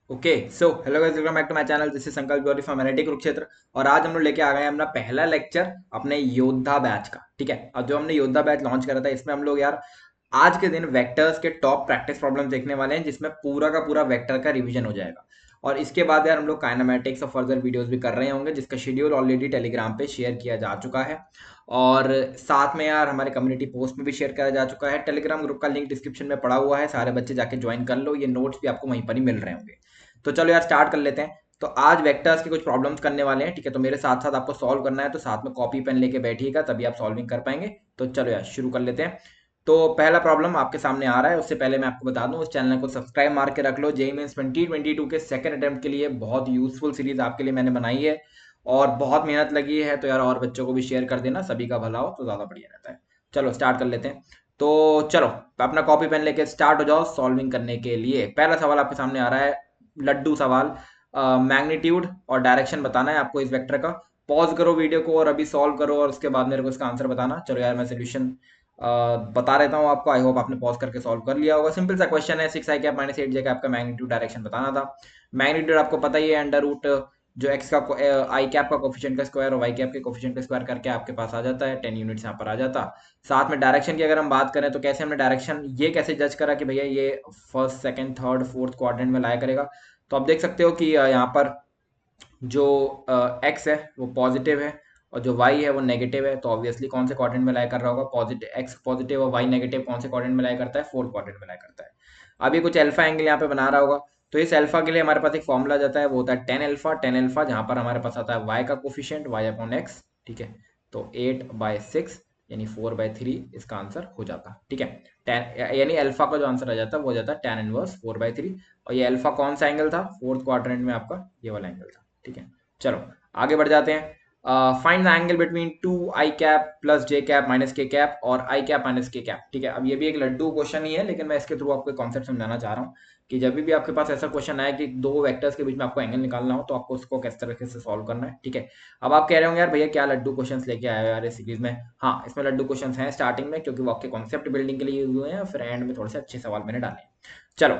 Okay so hello guys, welcome back to my channel. This is Sankalp Gauri from NIT Kurukshetra. और आज हम लोग लेके आ गए हैं अपना पहला लेक्चर अपने योद्धा बैच का। ठीक है, अब जो हमने योद्धा बैच लॉन्च करा था इसमें हम लोग यार आज के दिन वेक्टर्स के टॉप प्रैक्टिस प्रॉब्लम देखने वाले हैं, जिसमें पूरा का पूरा वेक्टर का रिवीजन हो जाएगा। और इसके बाद यार हम लोग काइनेमेटिक्स और फर्दर वीडियोस भी कर रहे होंगे, जिसका शेड्यूल ऑलरेडी टेलीग्राम पे शेयर किया जा चुका है। और साथ में यार हमारे कम्युनिटी पोस्ट में भी शेयर किया जा चुका है। टेलीग्राम ग्रुप का लिंक डिस्क्रिप्शन में पड़ा हुआ है, सारे बच्चे जाके ज्वाइन कर लो। ये नोट्स भी आपको वहीं पर ही मिल रहे होंगे। तो चलो यार स्टार्ट कर लेते हैं। तो आज वेक्टर्स के कुछ प्रॉब्लम्स करने वाले हैं। ठीक है, तो मेरे साथ साथ आपको सॉल्व करना है, तो साथ में कॉपी पेन लेके बैठिएगा, तभी आप सॉल्विंग कर पाएंगे। तो चलो यार शुरू कर लेते हैं। तो पहला प्रॉब्लम आपके सामने आ रहा है। उससे पहले मैं आपको बता दूं, उस चैनल को सब्सक्राइब मार के रख लो। जेईई मेंस 2022 के सेकंड अटेम्प्ट के लिए बहुत यूजफुल सीरीज आपके लिए मैंने बनाई है और बहुत मेहनत लगी है। तो यार और बच्चों को भी शेयर कर देना, सभी का भला हो तो ज्यादा बढ़िया रहता है। चलो स्टार्ट कर लेते हैं। तो चलो अपना कॉपी पेन लेके स्टार्ट हो जाओ सॉल्विंग करने के लिए। पहला सवाल आपके सामने आ रहा है, लड्डू सवाल। मैग्नीट्यूड और डायरेक्शन बताना है आपको इस वेक्टर का। पॉज करो वीडियो को और अभी सॉल्व करो, और उसके बाद मेरे को इसका आंसर बताना। चलो यार मैं सोल्यूशन बता रहता हूँ आपको। आई होप आपने पॉज करके सॉल्व कर लिया होगा। सिंपल सा क्वेश्चन है, 6 i cap minus 8 j cap का मैग्नीट्यूड डायरेक्शन बताना था। मैग्नीट्यूड आपको पता ही है, अंडर रूट जो एक्स का आई कैप का कोफिशिएंट का स्क्वायर और वाई कैप के कोफिशिएंट का स्क्वायर करके आपके पास आ जाता है। 10 यूनिट्स यहाँ पर आ जाता। साथ में डायरेक्शन की अगर हम बात करें तो कैसे हमने डायरेक्शन ये कैसे जज करा कि भैया ये first second third fourth quadrant में लाया करेगा। तो आप देख सकते हो कि यहाँ पर जो एक्स है वो पॉजिटिव है और जो वाई है वो नेगेटिव है। तो ऑब्वियसली कौन से क्वाड्रेंट में लाया कर रहा होगा, पॉजिटिव एक्स पॉजिटिव और वाई नेगेटिव कौन से क्वाड्रेंट में लाया करता है, फोर्थ क्वाड्रेंट में लाया करता है। अब ये कुछ अल्फा एंगल यहाँ पे बना रहा होगा। तो इस अल्फा के लिए हमारे पास एक फॉर्मूला जाता है, वो होता है टेन अल्फा जहाँ पर हमारे पास आता है वाई का कोफिशिएंट वाई अपॉन एक्स। ठीक है, तो 8/6 यानी 4/3 इसका आंसर हो जाता। ठीक है, टेन यानी अल्फा का जो आंसर आ जाता है वो हो जाता है tan इनवर्स 4/3। और ये अल्फा कौन सा एंगल था, फोर्थ क्वाड्रेंट में आपका ये वाला एंगल था। ठीक है, चलो आगे बढ़ जाते हैं। Find the angle between 2 i cap plus j cap minus k cap और i cap minus k cap. ठीक है, अब ये भी एक लड्डू क्वेश्चन ही है, लेकिन मैं इसके थ्रू आपको कॉन्सेप्ट समझाना चाह रहा हूँ कि जब भी आपके पास ऐसा क्वेश्चन आए कि दो वेक्टर्स के बीच में आपको एंगल निकालना हो, तो आपको उसको किस तरीके से सॉल्व करना है। ठीक है, अब आप कह रहे होंगे यार भैया क्या लड्डू क्वेश्चंस लेके आए हो यार इस सीरीज में। हाँ, इसमें लड्डू क्वेश्चंस हैं स्टार्टिंग में, क्योंकि वो आपके कॉन्सेप्ट बिल्डिंग के लिए यूज हुए हैं, और फिर एंड में थोड़े से अच्छे सवाल मैंने डाले हैं। चलो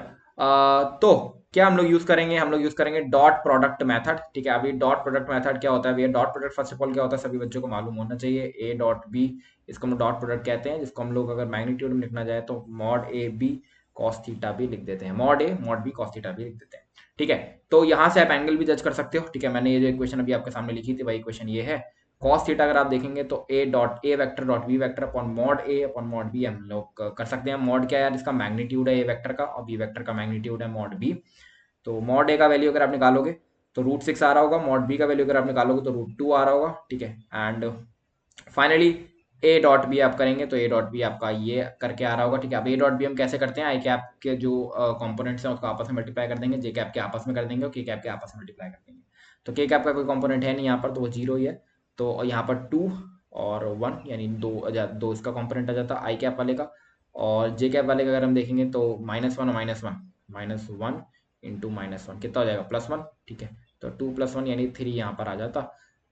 तो क्या हम लोग यूज करेंगे, हम लोग यूज करेंगे डॉट प्रोडक्ट मेथड। ठीक है, अभी डॉट प्रोडक्ट मेथड क्या होता है भैया, dot product first of all क्या होता है सभी बच्चों को मालूम होना चाहिए। ए डॉट बी, इसको हम लोग डॉट प्रोडक्ट कहते हैं, जिसको हम लोग अगर मैग्नीट्यूड में लिखना जाए तो mod A B cos theta भी लिख देते हैं, mod A mod B cos theta भी लिख देते हैं। ठीक है, तो यहाँ से आप एंगल भी जज कर सकते हो। ठीक है, मैंने ये जो इक्वेशन अभी आपके सामने लिखी थी वही इक्वेशन ये है। कॉस थीटा अगर आप देखेंगे तो A dot A vector dot B vector upon mod A upon mod B हम लोग कर सकते हैं। मॉड क्या है यार, इसका मैग्नीट्यूड है ए वेक्टर का, और बी वेक्टर का मैग्नीट्यूड है मॉड बी। तो मॉड ए का वैल्यू अगर आप निकालोगे तो √6 आ रहा होगा, मॉड बी का वैल्यू अगर आप निकालोगे तो √2 आ रहा होगा। ठीक है, and finally A dot B आप करेंगे तो ए डॉट बी आपका ये करके आ रहा होगा। ठीक है, अब ए डॉट बी हम कैसे करते हैं, आई कैप के जो कंपोनेंट्स हैं उसको आपस में मल्टीप्लाई कर देंगे, जे कैप के आपस में कर देंगे और के कैप के आपस में मल्टीप्लाई कर देंगे। तो के कैप का कोई कंपोनेंट है नहीं यहाँ पर, तो वो जीरो ही है। तो यहाँ पर 2 और 1 यानी दो दो इसका कंपोनेंट आ जाता आई कैप वाले का। और जे कैप वाले का अगर हम देखेंगे तो -1 और -1 इंटू -1 कितना हो जाएगा, +1। ठीक है, तो 2 + 1 यानी 3 यहाँ पर आ जाता।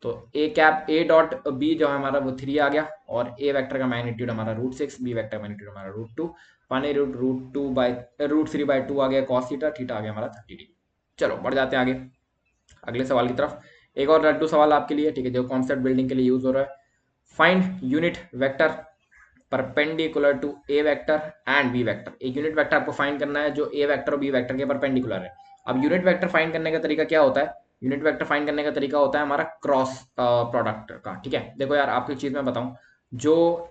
तो A cap A dot B जो है हमारा वो 3 आ गया, और ए वेक्टर का मैग्नीट्यूड हमारा √6, बी वेक्टर मैग्नीट्यूड हमारा √2। पानी √3/2 आ गया कॉस थीटा, थीटा आ गया हमारा 30 डिग्री। चलो बढ़ जाते हैं आगे अगले सवाल की तरफ। एक और लड्डू सवाल आपके लिए, ठीक है, जो कॉन्सेप्ट बिल्डिंग के लिए यूज हो रहा है। Find unit vector perpendicular to A vector and B vector. एक यूनिट वेक्टर आपको फाइंड करना है जो ए वेक्टर और बी वेक्टर के परपेंडिकुलर है। अब यूनिट वेक्टर फाइंड करने का तरीका क्या होता है, यूनिट वेक्टर फाइंड करने का तरीका होता है हमारा क्रॉस प्रोडक्ट का। ठीक है, देखो यार आपको एक चीज मैं बताऊं, जो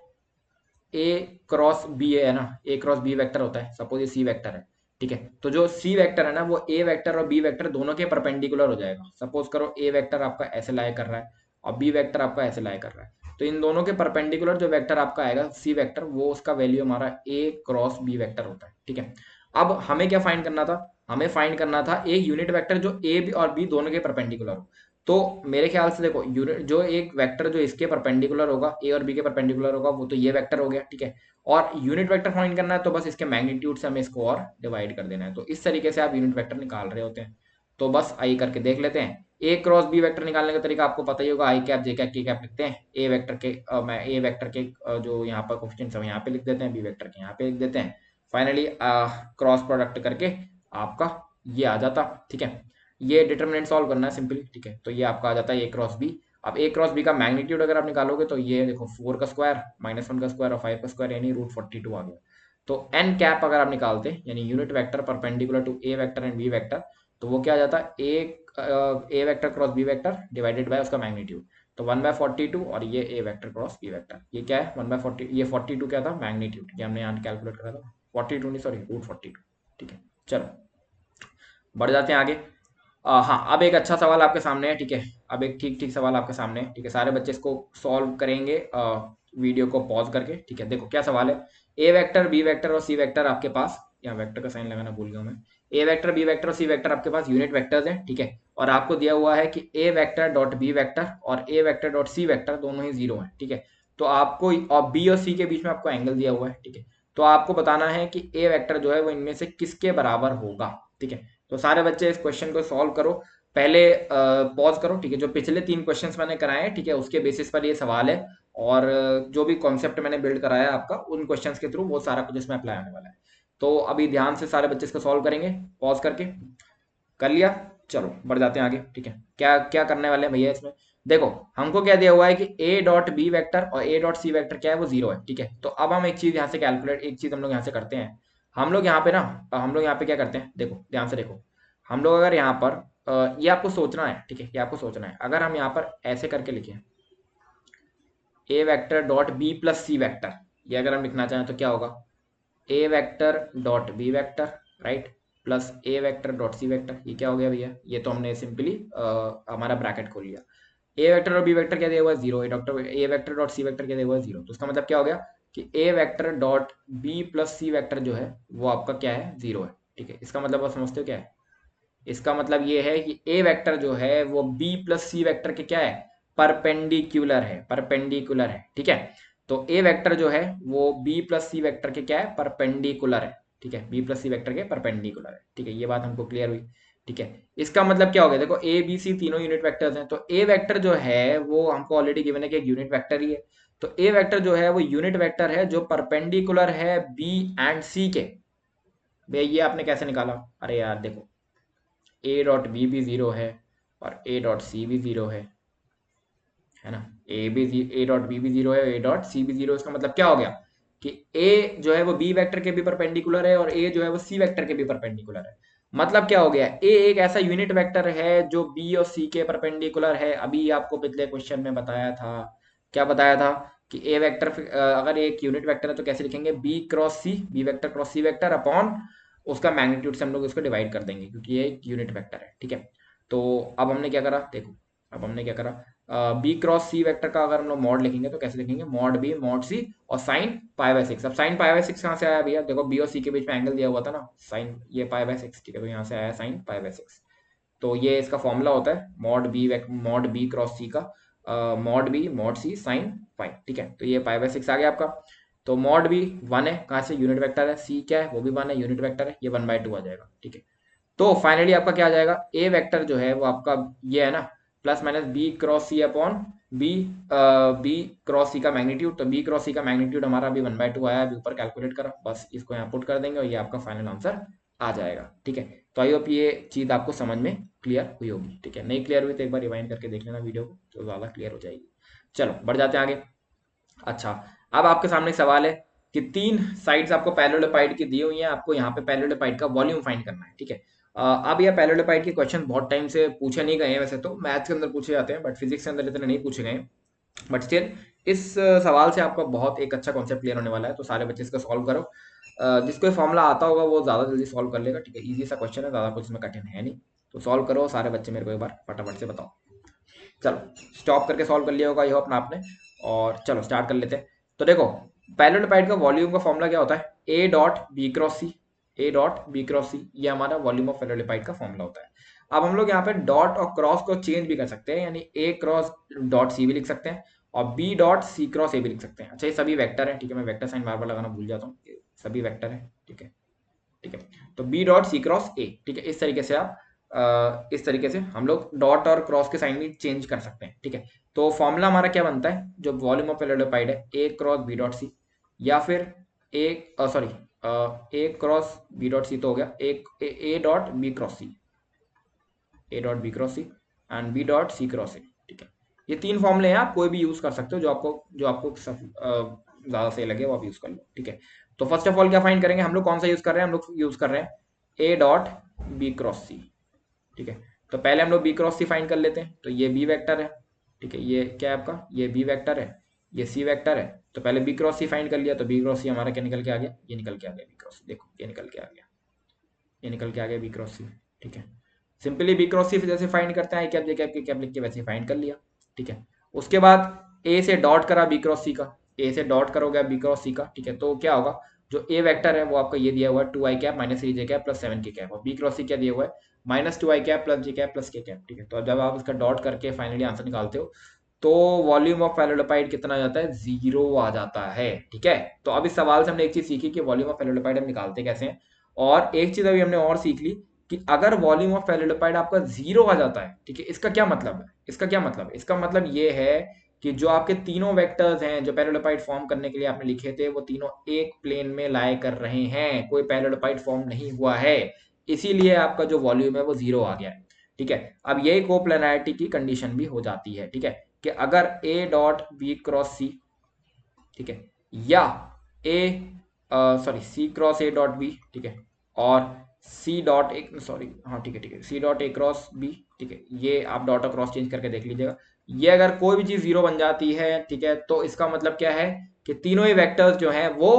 ए क्रॉस बी है ना, ए क्रॉस बी वेक्टर होता है, सपोज ये सी वेक्टर है। ठीक है, तो जो सी वेक्टर है ना वो ए वेक्टर और बी वेक्टर दोनों के परपेंडिकुलर हो जाएगा। सपोज करो ए वेक्टर आपका ऐसे लाया कर रहा है और बी वेक्टर आपका ऐसे लाया कर रहा है, तो इन दोनों के परपेंडिकुलर जो वेक्टर आपका आएगा सी वेक्टर, वो उसका वैल्यू हमारा ए क्रॉस बी वेक्टर होता है। ठीक है, अब हमें क्या फाइंड करना था, हमें फाइंड करना था एक यूनिट वेक्टर जो ए बी और बी दोनों के परपेंडिकुलर हो। तो मेरे ख्याल से देखो यूनिट जो एक वेक्टर जो इसके परपेंडिकुलर होगा, ए और बी के परपेंडिकुलर होगा, वो तो ये वेक्टर हो गया। ठीक है, और यूनिट वेक्टर फाइंड करना है तो बस इसके मैग्नीट्यूड से हमें इसको और डिवाइड कर देना है। तो इस तरीके से आप यूनिट वेक्टर निकाल रहे होते हैं। तो बस आई करके देख लेते हैं। ए क्रॉस बी वेक्टर निकालने का तरीका आपको पता ही होगा, आई कैप जे कैप के कैप लिखते हैं। ए वेक्टर के मैं ए वेक्टर के जो यहाँ पर कोफिशिएंट्स है यहाँ पे लिख देते हैं, बी वेक्टर के यहाँ पे लिख देते हैं। फाइनली क्रॉस प्रोडक्ट करके आपका ये आ जाता, ठीक है। ये डिटर्मिनेंट सॉल्व करना है सिंपली, ठीक है। तो ये आपका आ जाता है ए क्रॉस बी। अब ए क्रॉस बी का मैग्नीट्यूड अगर आप निकालोगे तो ये देखो 4 का स्क्वायर -1 का स्क्वायर और 5 का स्क्वायर यानी √42 आ गया। तो एन कैप अगर आप निकालते हैं यानी unit vector perpendicular to A vector and B vector, तो वो क्या आ जाता है a vector cross b vector divided by उसका मैग्नीट्यूड। तो 1/42 और ये a vector cross b vector, ये क्या है 1/40, ये 42 क्या था मैग्नीट्यूड, ये हमने यहाँ कैलकुलेट करा था 42 नहीं सॉरी √42, ठीक है। चलो बढ़ जाते हैं आगे। हाँ अब एक अच्छा सवाल आपके सामने है, ठीक है। अब एक ठीक ठीक सवाल आपके सामने है, ठीक है। सारे बच्चे इसको सॉल्व करेंगे वीडियो को पॉज करके, ठीक है। देखो क्या सवाल है। ए वेक्टर बी वेक्टर और सी वेक्टर आपके पास, यहाँ वेक्टर का साइन लगाना भूल गया मैं। ए वेक्टर बी वेक्टर और सी वेक्टर आपके पास यूनिट वेक्टर्स हैं, ठीक है। और आपको दिया हुआ है कि ए वेक्टर डॉट बी वेक्टर और ए वेक्टर डॉट सी वेक्टर दोनों ही 0 है, ठीक है। तो आपको और बी और सी के बीच में आपको एंगल दिया हुआ है, ठीक है। तो आपको बताना है कि ए वेक्टर जो है वो इनमें से किसके बराबर होगा, ठीक है। तो सारे बच्चे इस क्वेश्चन को सॉल्व करो। पहले पॉज करो, ठीक है। जो पिछले 3 क्वेश्चंस मैंने कराए हैं, ठीक है, उसके बेसिस पर ये सवाल है। और जो भी कॉन्सेप्ट मैंने बिल्ड कराया है आपका उन क्वेश्चंस के थ्रू वो सारा कुछ इसमें अप्लाई होने वाला है। तो अभी ध्यान से सारे बच्चे इसको सॉल्व करेंगे पॉज करके। कर लिया? चलो बढ़ जाते हैं आगे, ठीक है। क्या क्या करने वाले हैं भैया इसमें। देखो हमको क्या दिया हुआ है कि ए डॉट बी वेक्टर और ए डॉट सी वेक्टर क्या है वो 0 है, ठीक है। तो अब हम एक चीज यहाँ से कैलकुलेट, एक चीज हम लोग यहाँ से करते हैं। हम लोग यहाँ पे ना, हम लोग यहाँ पे क्या करते हैं, देखो ध्यान से देखो। हम लोग अगर यहाँ पर ये आपको सोचना है, ठीक है, ये आपको सोचना है। अगर हम यहाँ पर ऐसे करके लिखें a vector dot b plus c vector, ये अगर हम लिखना चाहें तो क्या होगा, a vector dot B vector right plus a vector dot c vector, ये क्या हो गया भैया, ये तो हमने सिंपली हमारा ब्रैकेट खोल लिया। ए वेक्टर और बी वेक्टर क्या दिया हुआ है 0, ए वेक्टर डॉट सी वेक्टर क्या दिया हुआ है 0। तो इसका मतलब क्या हो गया कि ए vector dot b plus c vector जो है वो आपका क्या है 0 है, ठीक है। इसका मतलब आप समझते हो क्या है। इसका मतलब ये है कि ए वेक्टर जो है वो बी प्लस सी वेक्टर के क्या है, परपेंडिकुलर है, परपेंडिकुलर है, ठीक है। तो ए वेक्टर जो है वो बी प्लस सी वेक्टर के क्या है, परपेंडिकुलर है, ठीक है। बी प्लस सी वेक्टर के परपेंडिकुलर है, ठीक है। ये बात हमको क्लियर हुई, ठीक है। इसका मतलब क्या हो गया, देखो ए बी सी तीनों यूनिट वेक्टर्स हैं, तो ए वेक्टर जो है वो हमको ऑलरेडी गिवन है कि एक यूनिट वेक्टर ही है। तो ए वेक्टर जो है वो यूनिट वेक्टर है जो परपेंडिकुलर है बी एंड सी के। भैया ये आपने कैसे निकाला, अरे यार देखो ए डॉट बी भी 0 है और ए डॉट सी भी 0 है ना। ए डॉट बी भी 0 है, ए डॉट सी भी 0। इसका मतलब क्या हो गया कि ए जो है वो बी वेक्टर के भी परपेंडिकुलर है और ए जो है वो सी वेक्टर के भी परपेंडिकुलर है। मतलब क्या हो गया, ए एक ऐसा यूनिट वेक्टर है जो बी और सी के परपेंडिकुलर है। अभी आपको पिछले क्वेश्चन में बताया था, क्या बताया था कि ए वेक्टर अगर एक यूनिट वेक्टर है तो कैसे लिखेंगे, बी क्रॉस सी, B vector cross C vector upon उसका मैग्नीट्यूड से हम लोग इसको डिवाइड कर देंगे क्योंकि ये एक यूनिट वेक्टर है, ठीक है। तो अब हमने क्या करा, देखो अब हमने क्या करा, बी क्रॉस सी वेक्टर का अगर हम लोग मॉड लिखेंगे तो कैसे लिखेंगे, मॉड बी मॉड सी और साइन π/6। अब साइन π/6 कहाँ से आया भैया, देखो बी और सी के बीच में एंगल दिया हुआ था ना, साइन ये π/6, ठीक है। तो यहाँ से आया साइन π/6। तो ये इसका फॉर्मूला होता है मॉड बी क्रॉस सी का mod B mod C sine pi, ठीक है। तो ये π/6 आ गया आपका। तो मॉड बी 1 है, कहाँ से, यूनिट वेक्टर है, सी क्या है वो भी 1 है, यूनिट वेक्टर है, ये 1/2 आ जाएगा, ठीक है। तो फाइनली आपका क्या आ जाएगा, ए वेक्टर जो है वो आपका ये है ना, प्लस माइनस बी क्रॉस सी upon B B cross C का मैग्नीट्यूड। तो बी क्रॉस सी का मैग्नीट्यूड हमारा अभी 1/2 आया, अभी ऊपर कैलकुलेट करा, बस इसको यहाँ पुट कर देंगे और ये आपका फाइनल आंसर आ जाएगा, ठीक है। तो आई होप ये चीज़ आपको समझ में क्लियर हुई होगी, ठीक है। नहीं क्लियर हुई तो एक बार रिवाइंड करके देख लेना वीडियो को, तो ज़्यादा क्लियर हो जाएगी। चलो बढ़ जाते हैं आगे। अच्छा अब आपके सामने एक सवाल है कि 3 साइड्स आपको पैरेललोपाइड की दी हुई हैं, आपको यहाँ पे पैरेललोपाइड का वॉल्यूम फाइंड करना है, ठीक है। अब ये पैरेललोपाइड के क्वेश्चन बहुत टाइम से पूछे नहीं गए हैं, वैसे तो मैथ्स के अंदर पूछे जाते हैं बट फिजिक्स के अंदर इतने नहीं पूछे गए हैं। बट स्टिल इस सवाल से आपका बहुत एक अच्छा कॉन्सेप्ट क्लियर होने वाला है, तो सारे बच्चे इसका सॉल्व करो। जिसको फॉर्मूला आता होगा वो ज़्यादा जल्दी सॉल्व कर लेगा, ठीक है। इजी सा क्वेश्चन है, ज़्यादा कुछ इसमें कठिन है नहीं। तो सॉल्व करो सारे बच्चे, मेरे को एक बार फटाफट से बताओ। चलो स्टॉप करके सॉल्व कर लिया होगा ये अपना आपने, और चलो स्टार्ट कर लेते हैं। तो देखो पैरेललोपाइड का वॉल्यूम का फॉर्मूला क्या होता है, a dot B cross C, A dot B cross c, ये हमारा वॉल्यूम ऑफ पैरेललोपाइड का फॉर्मूला होता है। अब हम लोग यहाँ पे डॉट और क्रॉस को चेंज भी कर सकते हैं, यानी ए क्रॉस डॉट सी भी लिख सकते हैं और B dot C cross A भी लिख सकते हैं। अच्छा ये सभी वेक्टर है, ठीक है, मैं वेक्टर साइन बार बार लगाना भूल जाता हूँ, सभी वेक्टर है, ठीक है, ठीक है। तो B dot C cross A, ठीक है। इस तरीके से आप इस तरीके से हम लोग डॉट और क्रॉस के साइन भी चेंज कर सकते हैं, ठीक है। तो फॉर्मूला हमारा क्या बनता है, जो वॉल्यूम ऑफ पैरेललोपाइड है, A cross B dot C, या फिर A sorry A cross B dot C तो हो गया, एक A dot B cross C, A dot B cross C and B dot C cross A. ठीक है, ये तीन फॉर्मूले हैं, आप कोई भी यूज कर सकते हो जो आपको ज्यादा सही लगे वो आप यूज कर लो। ठीक है, तो फर्स्ट ऑफ ऑल क्या फाइंड करेंगे हम लोग, कौन सा यूज कर रहे हैं, हम लोग यूज कर रहे हैं ए डॉट बी क्रॉस सी। ठीक है, तो पहले हम लोग बी क्रॉस सी फाइंड कर लेते हैं, तो ये बी वेक्टर है। ठीक है, ये क्या है आपका, ये बी वेक्टर है, ये सी वेक्टर है। तो पहले बी क्रॉस सी फाइंड कर लिया, तो बी क्रॉस सी हमारा क्या निकल के आ गया, ये निकल के आ गया बी क्रॉस सी, देखो ये निकल के आ गया, ये निकल के आ गया बी क्रॉस सी। ठीक है, सिंपली बी क्रॉस सी जैसे फाइंड करते हैं, कैप जे कैप के कैप लिख के वैसे फाइंड कर लिया। ठीक है, उसके बाद ए से डॉट करा बी क्रॉस सी का, ए से डॉट करोगे बी क्रॉस सी का। ठीक है, तो क्या होगा, जो ए वेक्टर है वो आपका ये दिया हुआ है 2i cap minus 3j cap plus 7k cap, और बी क्रॉस सी क्या दिया हुआ है minus 2i cap plus j cap plus k cap. ठीक है, तो जब आप इसका डॉट करके फाइनली आंसर निकालते हो तो वॉल्यूम ऑफ पैरेललोपाइड कितना आ जाता है, 0 आ जाता है। ठीक है, तो अब इस सवाल से हमने एक चीज सीखी कि वॉल्यूम ऑफ पैरेललोपाइड हम निकालते कैसे हैं, और एक चीज अभी हमने और सीख ली कि अगर वॉल्यूम ऑफ पैरेललोपाइड आपका 0 आ जाता है, ठीक है, इसका क्या मतलब है, इसका क्या मतलब है, इसका मतलब ये है कि जो आपके तीनों वेक्टर्स हैं जो पैरेललोपाइड फॉर्म करने के लिए आपने लिखे थे वो तीनों एक प्लेन में लाए कर रहे हैं, कोई पैरेललोपाइड फॉर्म नहीं हुआ है, इसीलिए आपका जो वॉल्यूम है वो 0 आ गया है। ठीक है, अब यही कोप्लेनैरिटी की कंडीशन भी हो जाती है। ठीक है, कि अगर a dot B cross c, ठीक है, या a sorry c cross a dot b, ठीक है, और सी डॉट ए, सॉरी हाँ ठीक है ठीक है, C dot A cross B. ठीक है, ये आप डॉट और क्रॉस चेंज करके देख लीजिएगा, ये अगर कोई भी चीज 0 बन जाती है, ठीक है, तो इसका मतलब क्या है कि तीनों ही वेक्टर्स जो हैं वो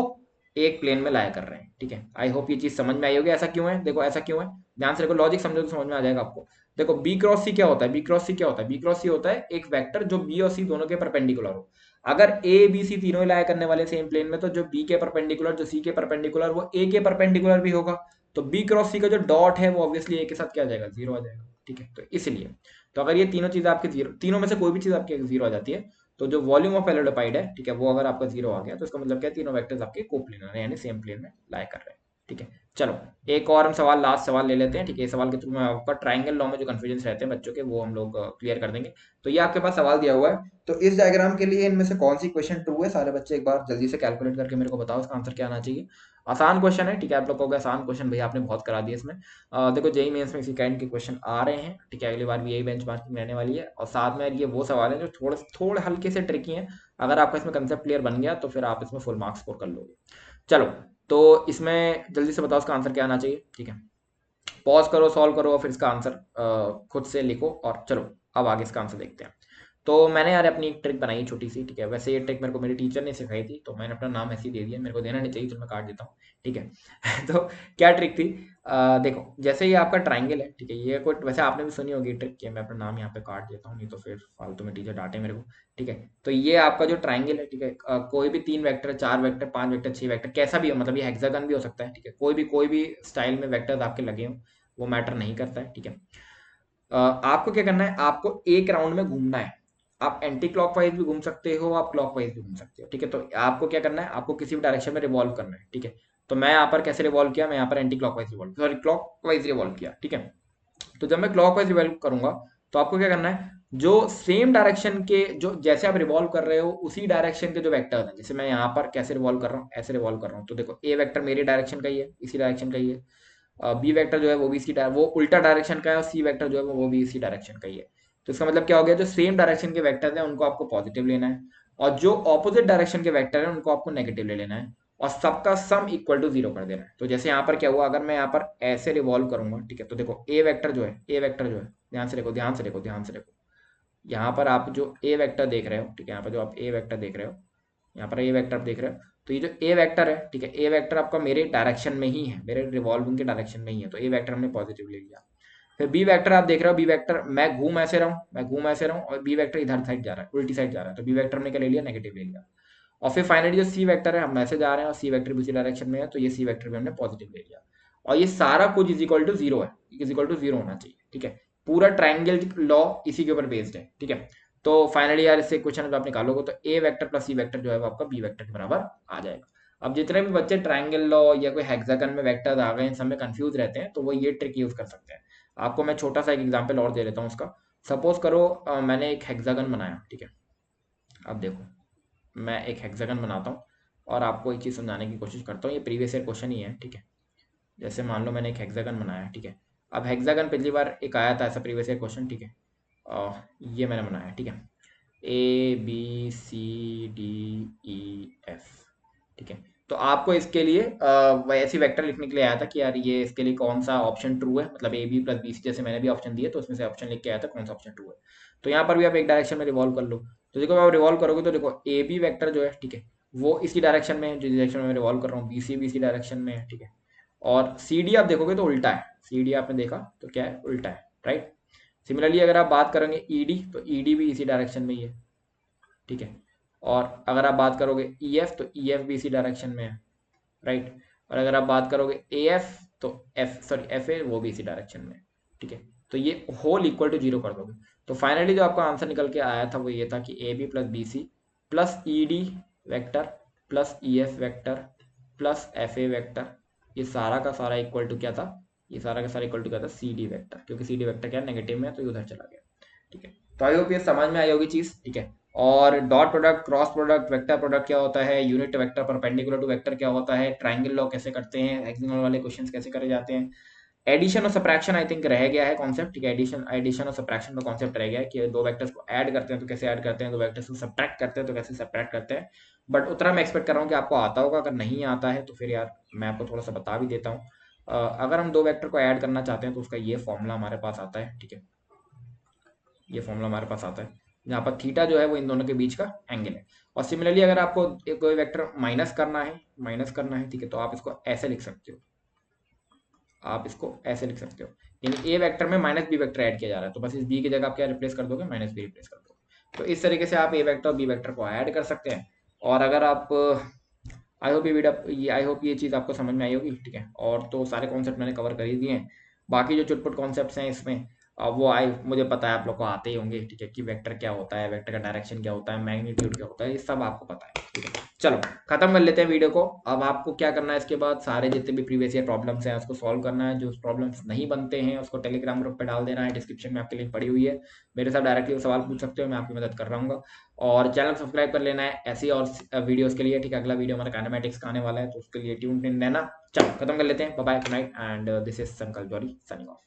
एक प्लेन में लाया कर रहे हैं। ठीक है, आई होप ये चीज समझ में आई होगी, ऐसा क्यों है, देखो ऐसा क्यों है, ध्यान से देखो, लॉजिक समझो तो समझ में आ जाएगा आपको। देखो बी क्रॉस सी क्या होता है, बी क्रॉस सी क्या होता है, बी क्रॉस सी होता है एक वेक्टर जो बी और सी दोनों के परपेंडिकुलर हो। अगर ए बी सी तीनों ही लाया करने वाले सेम प्लेन में, तो जो बी के परपेंडिकुलर जो सी के परपेंडिकुलर वो ए के परपेंडिकुलर भी होगा, तो बी क्रॉस सी का जो डॉट है वो ऑब्वियसली ए के साथ क्या आ जाएगा, 0 आ जाएगा। ठीक है, तो इसलिए तो अगर ये तीनों चीज आपके 0, तीनों में से कोई भी चीज आपके 0 आ जाती है, तो जो वॉल्यूम ऑफ पैरेललोपाइड है, ठीक है, वो अगर आपका 0 आ गया तो इसका मतलब क्या है, तीनों वेक्टर्स आपके कोप्लेनर है, यानी सेम प्लेन में लाया कर रहे हैं। ठीक है, चलो एक और हम सवाल, लास्ट सवाल ले लेते हैं। ठीक है, सवाल के थ्रू में आपका ट्राइंगल लॉ में जो कंफ्यूजन रहते हैं बच्चों के वो हम लोग क्लियर कर देंगे। तो ये आपके पास सवाल दिया हुआ है, तो इस डायग्राम के लिए इनमें से कौन सी क्वेश्चन ट्रू है, सारे बच्चे एक बार जल्दी से कैलकुलेट करके मेरे को बताओ इसका आंसर क्या आना चाहिए। आसान क्वेश्चन है, ठीक है, आप लोग कहोगे आसान क्वेश्चन भैया आपने बहुत करा दिया इसमें। देखो जेई मेंस में इसी काइंड के क्वेश्चन आ रहे हैं। ठीक है, अगली बार भी यही बेंचमार्किंग रहने वाली है, और साथ में ये वो सवाल है जो थोड़े थोड़े हल्के से ट्रिकी हैं, अगर आपका इसमें कंसेप्ट क्लियर बन गया तो फिर आप इसमें फुल मार्क्स स्कोर कर लोगे। चलो, तो इसमें जल्दी से बताओ इसका आंसर क्या आना चाहिए। ठीक है, पॉज करो, सॉल्व करो और फिर इसका आंसर खुद से लिखो, और चलो अब आगे इसका आंसर देखते हैं। तो मैंने यार अपनी एक ट्रिक बनाई छोटी सी। ठीक है, वैसे ये ट्रिक मेरे को मेरी टीचर ने सिखाई थी, तो मैंने अपना नाम ऐसे ही दे दिया, मेरे को देना नहीं चाहिए तो मैं काट देता हूँ। ठीक है तो क्या ट्रिक थी, देखो जैसे ये आपका ट्राइंगल है, ठीक है, ये कोई वैसे आपने भी सुनी होगी ट्रिक कि मैं अपना नाम यहाँ पे काट देता हूँ, नहीं तो फिर फालतू में टीचर डांटे मेरे को। ठीक है, तो ये आपका जो ट्राइंगल है, ठीक है, कोई भी 3 वेक्टर, 4 वेक्टर, 5 वेक्टर, 6 वेक्टर, कैसा भी हो, मतलब ये हेक्सागन भी हो सकता है। ठीक है, कोई भी स्टाइल में वेक्टर्स आपके लगे हो, वो मैटर नहीं करता है। ठीक है, आपको क्या करना है, आपको एक राउंड में घूमना है, आप एंटी क्लॉकवाइज भी घूम सकते हो, आप क्लॉकवाइज भी घूम सकते हो। ठीक है, तो आपको क्या करना है, आपको किसी भी डायरेक्शन में रिवॉल्व करना है। ठीक है, तो मैं यहाँ पर कैसे रिवॉल्व किया, मैं यहाँ पर anti clockwise revolve, sorry clockwise revolve किया। ठीक है, तो जब मैं क्लॉकवाइज रिवॉल्व करूंगा तो आपको क्या करना है, जो सेम डायरेक्शन के, जो जैसे आप रिवॉल्व कर रहे हो उसी डायरेक्शन के जो वेक्टर्स हैं, जैसे मैं यहाँ पर कैसे रिवॉल्व कर रहा हूँ, ऐसे रिवॉल्व कर रहा हूँ, तो देखो ए वेक्टर मेरी डायरेक्शन का ही है, इसी डायरेक्शन का ही है, बी वेक्टर जो है वो भी वो उल्टा डायरेक्शन का है, और सी वेक्टर जो है वो भी इसी डायरेक्शन का ही है। तो इसका मतलब क्या हो गया, जो सेम डायरेक्शन के वेक्टर हैं उनको आपको पॉजिटिव लेना है, और जो ऑपोजिट डायरेक्शन के वेक्टर हैं उनको आपको नेगेटिव ले लेना है, और सबका सम इक्वल टू 0 कर देना है। तो जैसे यहाँ पर क्या हुआ, अगर मैं यहाँ पर ऐसे रिवॉल्व करूंगा, ठीक है, तो देखो ए वेक्टर जो है, ए वेक्टर जो है, ध्यान से देखो, ध्यान से देखो, ध्यान से देखो, यहाँ पर आप जो ए वेक्टर देख रहे हो, ठीक है, यहाँ पर जो आप ए वेक्टर देख रहे हो, यहाँ पर ए वेक्टर देख रहे हो, तो ये जो ए वेक्टर है, ठीक है, ए वेक्टर आपका मेरे डायरेक्शन में ही है, मेरे रिवॉल्विंग के डायरेक्शन में ही है, तो ए वेक्टर हमने पॉजिटिव ले लिया। फिर बी वेक्टर आप देख रहे हो, बी वेक्टर मैं घूम ऐसे रहा हूँ, मैं घूम ऐसे रहा हूँ, और बी वेक्टर इधर साइड जा रहा है, उल्टी साइड जा रहा है, तो बी वेक्टर हमने क्या ले लिया, नेगेटिव ले लिया। और फिर फाइनली जो सी वेक्टर है, हम ऐसे जा रहे हैं और सी वेक्टर भी उसी डायरेक्शन में है, तो ये सी वेक्टर भी हमने पॉजिटिव ले लिया, और ये सारा कुछ इज इक्वल टू 0 है, इज इक्वल टू 0 होना चाहिए। ठीक है, पूरा ट्राइंगल लॉ इसी के ऊपर बेस्ड है। ठीक है, तो फाइनली यार इससे क्वेश्चन जब आप निकालोगे तो ए वेक्टर प्लस सी वेक्टर जो है वो आपका बी वेक्टर के बराबर आ जाएगा। अब जितने भी बच्चे ट्राइंगल लॉ या कोई हेक्सागन में वेक्टर्स आ गए इन सब में कंफ्यूज रहते हैं, तो वो ये ट्रिक यूज कर सकते हैं। आपको मैं छोटा सा एक एग्जांपल और दे देता हूँ उसका। सपोज करो मैंने एक हेक्सागन बनाया, ठीक है, अब देखो मैं एक हेक्सागन बनाता हूँ, और आपको एक चीज़ समझाने की कोशिश करता हूँ। ये प्रीवियस ईयर क्वेश्चन ही है, ठीक है। जैसे मान लो मैंने एक हेक्सागन बनाया, ठीक है। अब हेक्सागन पिछली बार एक आया था ऐसा प्रीवियस ईयर क्वेश्चन, ठीक है। ये मैंने बनाया, ठीक है। A B C D E F, ठीक है। तो आपको इसके लिए ऐसी वेक्टर लिखने के लिए आया था कि यार ये इसके लिए कौन सा ऑप्शन ट्रू है, मतलब A B plus B C, जैसे मैंने भी ऑप्शन दिए तो उसमें से ऑप्शन लिख के आया था कौन सा ऑप्शन ट्रू है। तो यहाँ पर भी आप एक डायरेक्शन में रिवॉल्व कर लो। तो देखो आप रिवॉल्व करोगे तो देखो ए बी वैक्टर जो है, ठीक है, वो इसी डायरेक्शन में है जिस डायरेक्शन में मैं रिवॉल्व कर रहा हूँ, बी सी डायरेक्शन में है, ठीक है। और सी डी आप देखोगे तो उल्टा है, सी डी आपने देखा तो क्या है, उल्टा है, राइट। सिमिलरली अगर आप बात करेंगे ई डी, तो ई डी भी इसी डायरेक्शन में ही है, ठीक है। और अगर आप बात करोगे ई एफ, तो ई एफ भी इसी डायरेक्शन में है, राइट। और अगर आप बात करोगे ए एफ, तो एफ सॉरी एफ ए वो भी इसी डायरेक्शन में है, ठीक है। तो ये होल इक्वल टू जीरो कर दोगे। तो फाइनली जो आपका आंसर निकल के आया था वो ये था कि A B plus B C plus E D vector plus E F vector plus F A vector, ये सारा का सारा इक्वल टू क्या था, ये सारा का सारा इक्वल टू क्या था, सी डी वैक्टर, क्योंकि सी डी वैक्टर क्या नेगेटिव में है तो ये उधर चला गया, ठीक है। तो आई होप ये समझ में आई होगी चीज, ठीक है। और dot product, cross product, vector product क्या होता है, unit vector perpendicular to vector क्या होता है, ट्रायंगल लॉ कैसे करते हैं, हेक्सागोनल वाले क्वेश्चंस कैसे करे जाते हैं, एडिशन और सब्ट्रैक्शन आई थिंक रह गया है कॉन्सेप्ट, ठीक है। एडिशन एडिशन और सब्ट्रैक्शन का कॉन्सेप्ट रह गया है कि दो वेक्टर्स को ऐड करते हैं तो कैसे ऐड करते हैं, दो वेक्टर्स को सब्ट्रैक्ट करते हैं तो कैसे सब्ट्रैक्ट करते हैं। बट उतना मैं एक्सपेक्ट कर रहा हूँ कि आपको आता होगा, अगर नहीं आता है तो फिर यार मैं आपको थोड़ा सा बता भी देता हूँ। अगर हम दो वेक्टर को ऐड करना चाहते हैं तो उसका ये फॉर्मूला हमारे पास आता है, ठीक है। ये फॉर्मूला हमारे पास आता है जहाँ पर थीटा जो है वो इन दोनों के बीच का एंगल है। और सिमिलरली अगर आपको एक कोई वेक्टर माइनस करना है, ठीक है, तो आप इसको ऐसे लिख सकते हो, आप इसको ऐसे लिख सकते हो, यानी ए वेक्टर में माइनस बी वेक्टर ऐड किया जा रहा है तो बस इस बी की जगह आप क्या रिप्लेस कर दोगे, माइनस बी रिप्लेस कर दोगे। तो इस तरीके से आप ए वेक्टर और बी वेक्टर को ऐड कर सकते हैं। और अगर आप आई होप ये चीज़ आपको समझ में आई होगी, ठीक है। और तो सारे कॉन्सेप्ट मैंने कवर कर ही दिए हैं। बाकी जो चुटपुट कॉन्सेप्ट्स हैं इसमें वो आई मुझे पता है आप लोग को आते ही होंगे, ठीक है, कि वेक्टर क्या होता है, वेक्टर का डायरेक्शन क्या होता है, मैग्नीट्यूड क्या होता है, ये सब आपको पता है, ठीक है। चलो खत्म कर लेते हैं वीडियो को। अब आपको क्या करना है इसके बाद, सारे जितने भी प्रीवियस ईयर प्रॉब्लम्स हैं उसको सॉल्व करना है। जो प्रॉब्लम्स नहीं बनते हैं उसको टेलीग्राम ग्रुप पे डाल देना है, डिस्क्रिप्शन में आपके लिंक पड़ी हुई है। मेरे साथ डायरेक्टली सवाल पूछ सकते हो, मैं आपकी मदद कर रहा हूँ। और चैनल सब्सक्राइब कर लेना है ऐसी और वीडियोस के लिए, ठीक है। अगला वीडियो हमारा काइनेमेटिक्स का आने वाला है तो उसके लिए ट्यून इन रहना। चलो खत्म कर लेते हैं, bye bye, good night, and this is Sankalp Jauhari signing off.